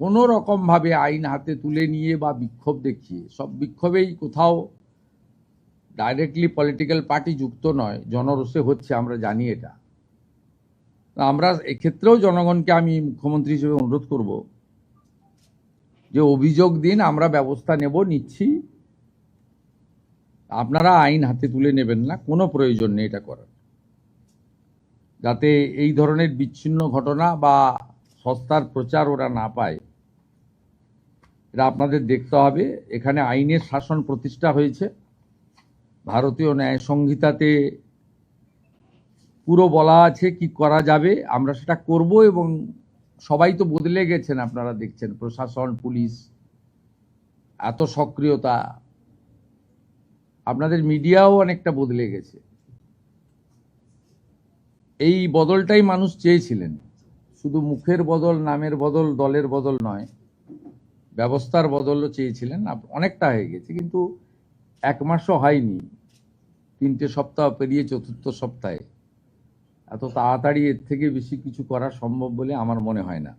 কোনো রকমভাবে আইন হাতে তুলে নিয়ে বা বিক্ষোভ দেখিয়ে, সব বিক্ষোভেই কোথাও ডাইরেক্টলি পলিটিক্যাল পার্টি যুক্ত নয়, জনরোষে হচ্ছে, আমরা জানি এটা। আমরা এক্ষেত্রেও জনগণকে আমি মুখ্যমন্ত্রী হিসেবে অনুরোধ করব যে অভিযোগ দিন, আমরা ব্যবস্থা নিচ্ছি, আপনারা আইন হাতে তুলে নেবেন না, কোনো প্রয়োজন নেই এটা করার, যাতে এই ধরনের বিচ্ছিন্ন ঘটনা বা সস্তার প্রচার ওরা না পায়। এটা আপনাদের দেখতে হবে। এখানে আইনের শাসন প্রতিষ্ঠা হয়েছে, ভারতীয় ন্যায় সংহিতাতে পুরো বলা আছে কি করা যাবে, আমরা সেটা করব। এবং সবাই তো বদলে গেছেন, আপনারা দেখছেন, প্রশাসন, পুলিশ, এত সক্রিয়তা, আপনাদের মিডিয়াও অনেকটা বদলে গেছে। এই বদলটাই মানুষ চেয়েছিলেন, শুধু মুখের বদল, নামের বদল, দলের বদল নয়, ব্যবস্থার বদলও চেয়েছিলেন। অনেকটা হয়ে গেছে, কিন্তু এক মাসও হয়নি, 3টে সপ্তাহ পেরিয়ে 4র্থ সপ্তাহে এত তাড়াতাড়ি এর থেকে বেশি কিছু করা সম্ভব বলে আমার মনে হয় না।